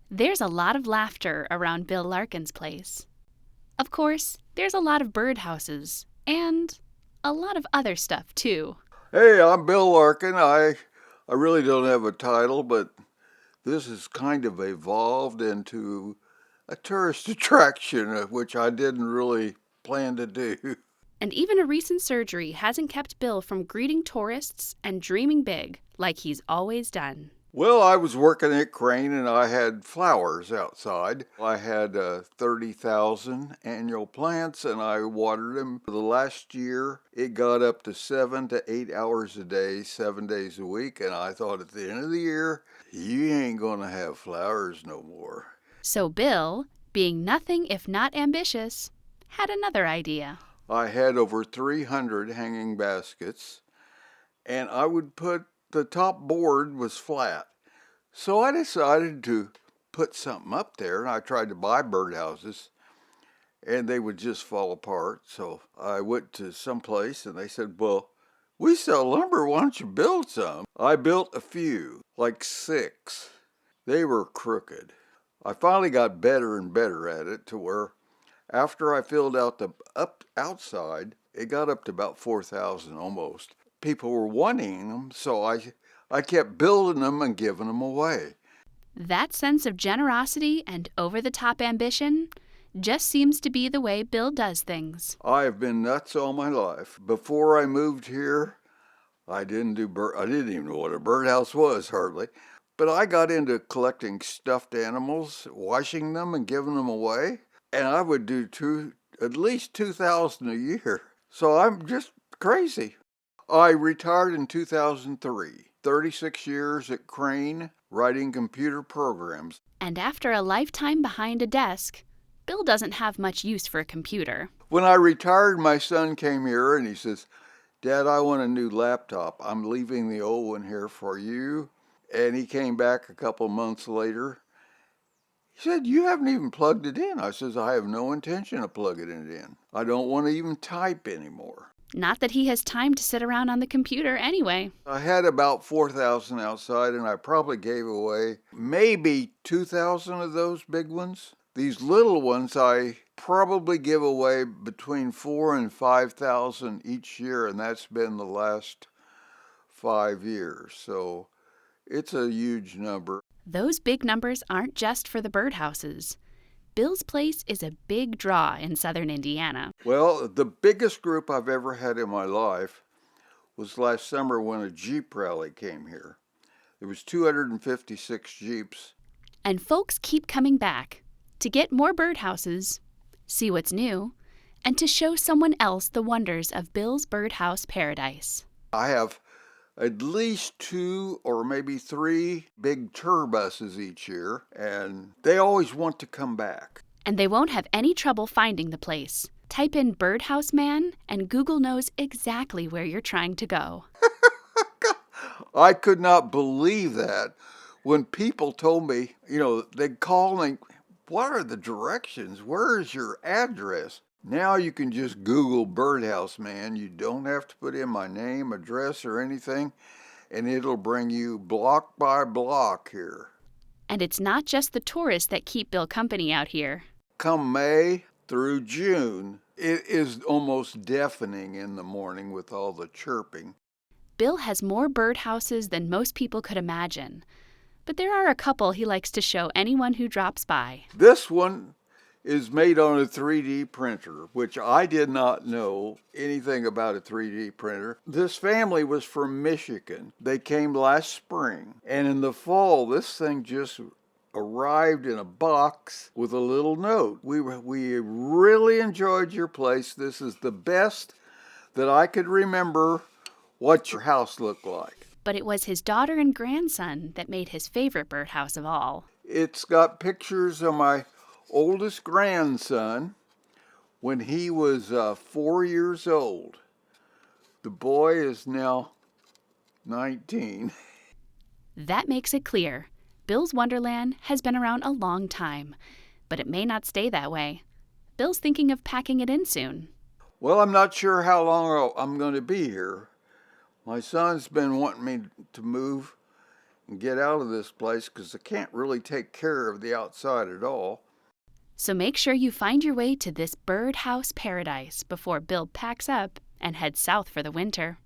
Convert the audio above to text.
There's a lot of laughter around Bill Larkin's place. Of course, there's a lot of birdhouses and a lot of other stuff, too. Hey, I'm Bill Larkin. I really don't have a title, but this has kind of evolved into a tourist attraction, which I didn't really plan to do. And even a recent surgery hasn't kept Bill from greeting tourists and dreaming big like he's always done. Well, I was working at Crane and I had flowers outside. I had 30,000 annual plants and I watered them. The last year, it got up to 7 to 8 hours a day, 7 days a week. And I thought at the end of the year, you ain't going to have flowers no more. So Bill, being nothing if not ambitious, had another idea. I had over 300 hanging baskets and I would put the top board was flat. So I decided to put something up there, and I tried to buy birdhouses, and they would just fall apart. So I went to some place, and they said, well, we sell lumber, why don't you build some? I built a few, like 6. They were crooked. I finally got better and better at it to where after I filled out the outside, it got up to about 4,000 almost. People were wanting them, so I kept building them and giving them away. That sense of generosity and over-the-top ambition just seems to be the way Bill does things. I have been nuts all my life. Before I moved here, I didn't even know what a birdhouse was hardly. But I got into collecting stuffed animals, washing them and giving them away. And I would do at least 2,000 a year. So I'm just crazy. I retired in 2003, 36 years at Crane, writing computer programs. And after a lifetime behind a desk, Bill doesn't have much use for a computer. When I retired, my son came here and he says, Dad, I want a new laptop. I'm leaving the old one here for you. And he came back a couple months later. He said, you haven't even plugged it in. I says, I have no intention of plugging it in. I don't want to even type anymore. Not that he has time to sit around on the computer anyway. I had about 4,000 outside, and I probably gave away maybe 2,000 of those big ones. These little ones I probably give away between 4,000 and 5,000 each year, and that's been the last 5 years. So it's a huge number. Those big numbers aren't just for the birdhouses. Bill's place is a big draw in southern Indiana. Well, the biggest group I've ever had in my life was last summer when a Jeep rally came here. There was 256 Jeeps. And folks keep coming back to get more birdhouses, see what's new, and to show someone else the wonders of Bill's birdhouse paradise. I have at least 2 or maybe 3 big tour buses each year, and they always want to come back. And they won't have any trouble finding the place. Type in Birdhouse Man, and Google knows exactly where you're trying to go. I could not believe that when people told me, they'd call me, what are the directions? Where is your address? Now you can just Google Birdhouse Man. You don't have to put in my name, address, or anything, and it'll bring you block by block here. And it's not just the tourists that keep Bill company out here. Come May through June, it is almost deafening in the morning with all the chirping. Bill has more birdhouses than most people could imagine, but there are a couple he likes to show anyone who drops by. This one is made on a 3D printer, which I did not know anything about a 3D printer. This family was from Michigan. They came last spring, and in the fall, this thing just arrived in a box with a little note. We really enjoyed your place. This is the best that I could remember what your house looked like. But it was his daughter and grandson that made his favorite birdhouse of all. It's got pictures of my oldest grandson when he was 4 years old. The boy is now 19. That makes it clear. Bill's Wonderland has been around a long time, but it may not stay that way. Bill's thinking of packing it in soon. Well, I'm not sure how long I'm going to be here. My son's been wanting me to move, and get out of this place because I can't really take care of the outside at all. So make sure you find your way to this birdhouse paradise before Bill packs up and heads south for the winter.